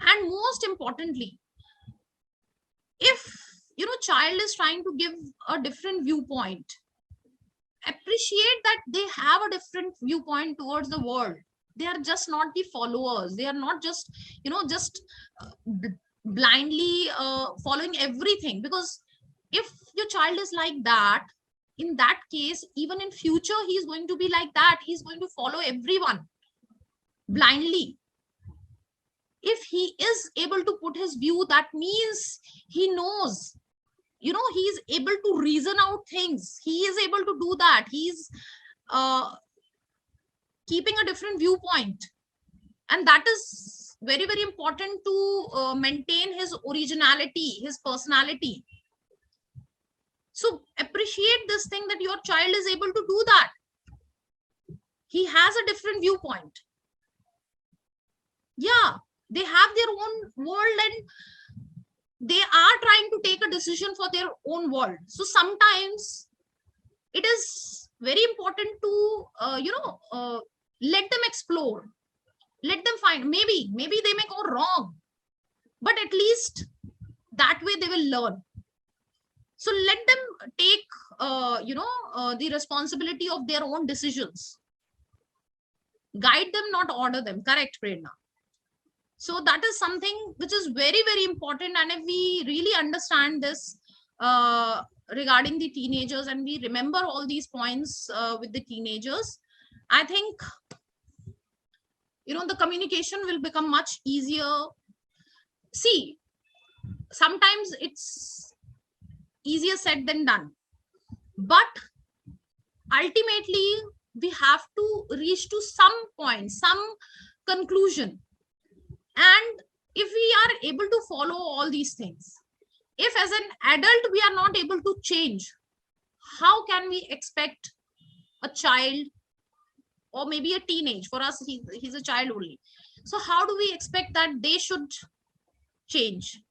And most importantly, if child is trying to give a different viewpoint, appreciate that they have a different viewpoint towards the world. They are just not the followers, they are not just just blindly following everything. Because if your child is like that, in that case, even in future he is going to be like that, he's going to follow everyone blindly. If he is able to put his view, that means he knows, he's able to reason out things, he is able to do that, he's keeping a different viewpoint. And that is very, very important to maintain his originality, his personality. So appreciate this thing, that your child is able to do that. He has a different viewpoint. Yeah, they have their own world, and they are trying to take a decision for their own world. So sometimes it is very important to let them explore, let them find, maybe they may go wrong, but at least that way they will learn. So let them take the responsibility of their own decisions. Guide them, not order them. Correct, Prerna? So that is something which is very, very important. And if we really understand this regarding the teenagers, and we remember all these points with the teenagers, I think the communication will become much easier. See, sometimes it's easier said than done, but ultimately we have to reach to some point, some conclusion. And if we are able to follow all these things, if as an adult we are not able to change, how can we expect a child, or maybe a teenage? For us, he's a child only. So how do we expect that they should change?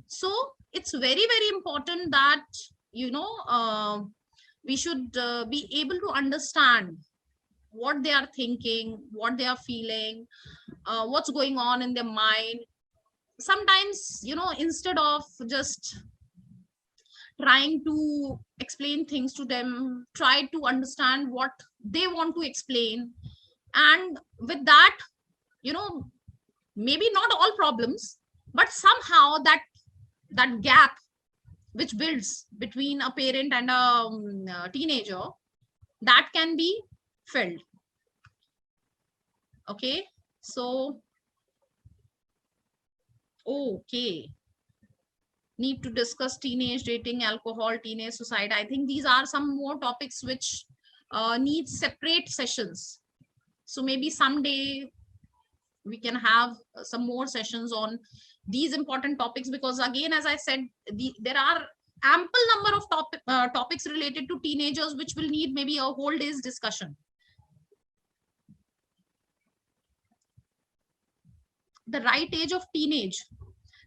So it's very, very important that we should be able to understand what they are thinking, what they are feeling, what's going on in their mind. Sometimes instead of just trying to explain things to them, try to understand what they want to explain. And with that, maybe not all problems, but somehow that gap which builds between a parent and a teenager, that can be filled. Okay, so okay, need to discuss teenage dating, alcohol, teenage suicide. I think these are some more topics which need separate sessions. So maybe someday we can have some more sessions on these important topics, because again, as I said, there are ample number of topics related to teenagers which will need maybe a whole day's discussion. The right age of teenage.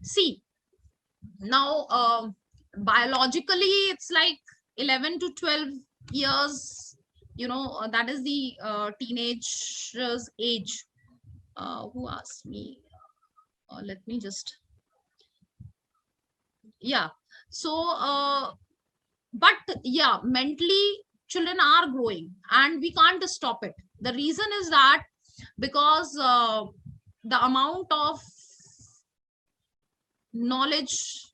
See, now biologically it's like 11 to 12 years, that is the teenager's age. Who asked me? Let me just, yeah. So but yeah, mentally children are growing and we can't stop it. The reason is that because the amount of knowledge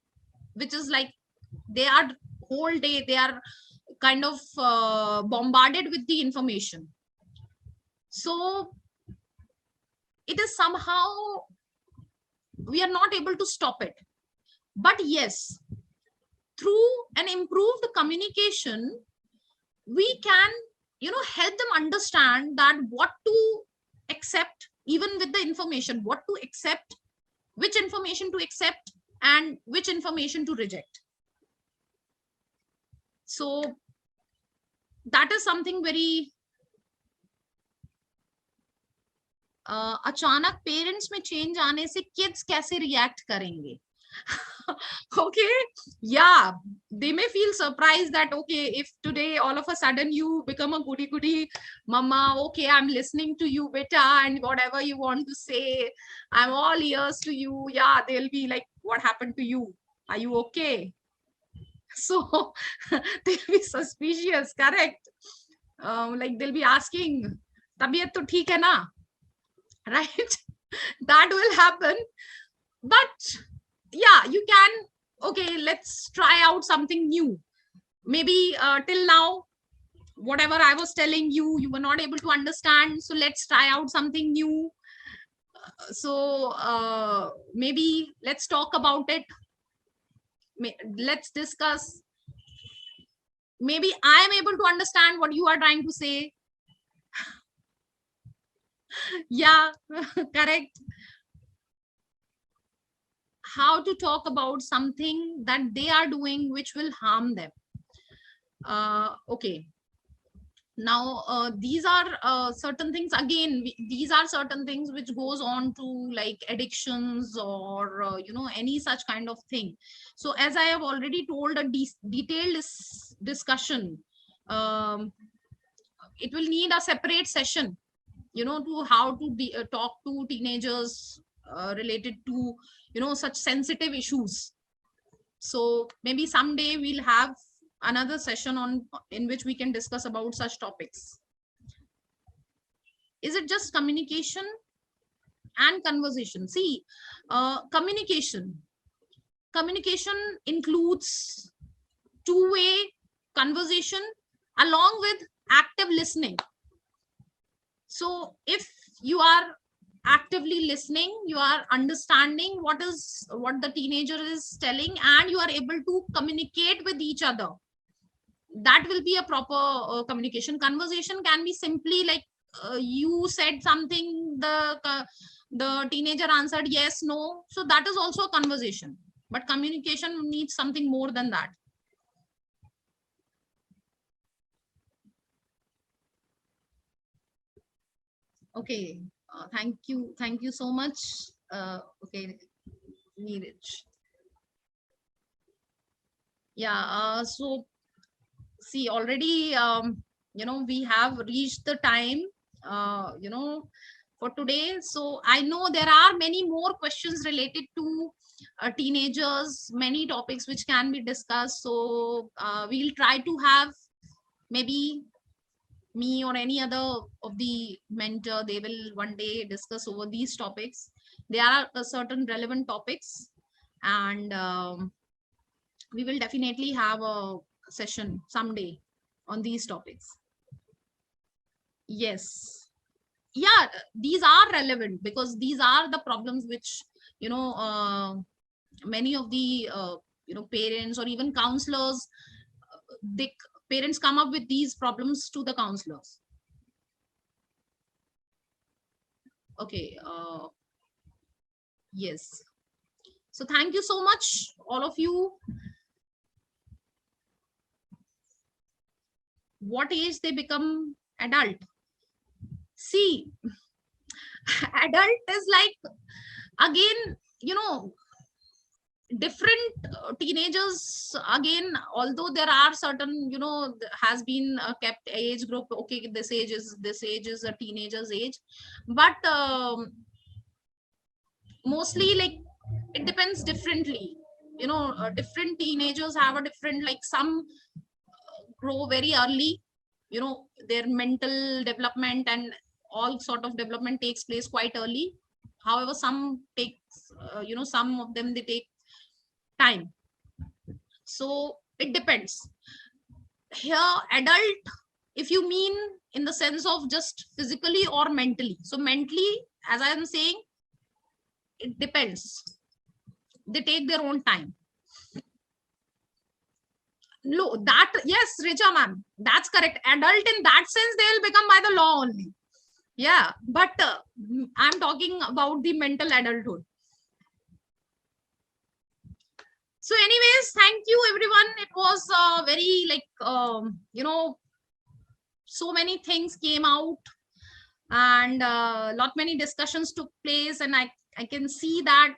which is like, they are whole day, they are kind of bombarded with the information. So it is somehow, we are not able to stop it. But yes, through an improved communication, we can, help them understand that what to accept, even with the information, what to accept, which information to accept, and which information to reject. So that is something very अचानक parents में change आने से kids कैसे react करेंगे? Okay, yeah, they may feel surprised that okay, if today all of a sudden you become a goody mama, okay, I'm listening to you beta, and whatever you want to say, I'm all ears to you. Yeah, they'll be like, what happened to you? Are you okay? So they'll be suspicious, correct? Like they'll be asking, tabiyat to theek hai na? Right? That will happen. But yeah, you can, okay, let's try out something new. Maybe till now, whatever I was telling you, you were not able to understand. So let's try out something new. So maybe let's talk about it. Let's discuss. Maybe I am able to understand what you are trying to say. Yeah, correct. How to talk about something that they are doing which will harm them. Okay, now these are certain things, again, these are certain things which goes on to like addictions or any such kind of thing. So as I have already told, a detailed discussion, it will need a separate session, to how to talk to teenagers related to such sensitive issues. So maybe someday we'll have another session in which we can discuss about such topics. Is it just communication and conversation? See, communication includes two-way conversation along with active listening. So if you are actively listening, you are understanding what the teenager is telling, and you are able to communicate with each other, that will be a proper communication. Conversation can be simply like you said something, the teenager answered yes, no, so that is also a conversation. But communication needs something more than that. Okay, thank you so much. Okay, Neeraj. Yeah, so see, already we have reached the time for today. So I know there are many more questions related to teenagers, many topics which can be discussed. So we'll try to have maybe me or any other of the mentor, they will one day discuss over these topics. There are certain relevant topics, and We will definitely have a session someday on these topics. Yes. Yeah, these are relevant because these are the problems which, many of the, parents or even counselors, they parents come up with these problems to the counselors. Okay. Yes. So thank you so much, all of you. What age they become adult? See, adult is like, again, different teenagers. Again, although there are certain, has been kept age group, okay, this age is a teenager's age, but mostly, like, it depends differently. Different teenagers have a different, like, some grow very early, their mental development and all sort of development takes place quite early. However, some takes, some of them, they take time. So it depends. Here, adult, if you mean in the sense of just physically or mentally, so mentally, as I am saying, it depends. They take their own time. No, that, yes, Richa ma'am, that's correct. Adult in that sense, they'll become by the law only. Yeah, but I'm talking about the mental adulthood. So anyways, thank you everyone. It was very, like, so many things came out, and lot many discussions took place, and I can see that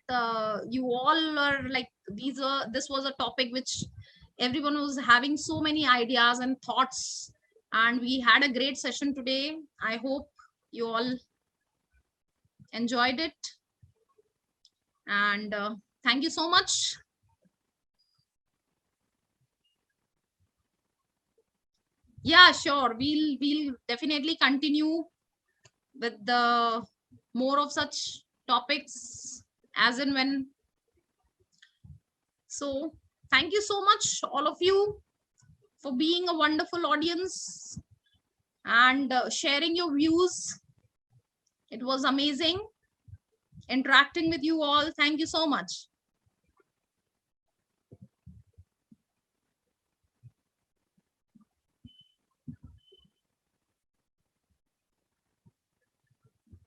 you all are like, this was a topic which everyone was having so many ideas and thoughts, and we had a great session today. I hope you all enjoyed it, and thank you so much. Yeah, sure, we'll definitely continue with the more of such topics as and when. So thank you so much, all of you, for being a wonderful audience and sharing your views. It was amazing interacting with you all. Thank you so much.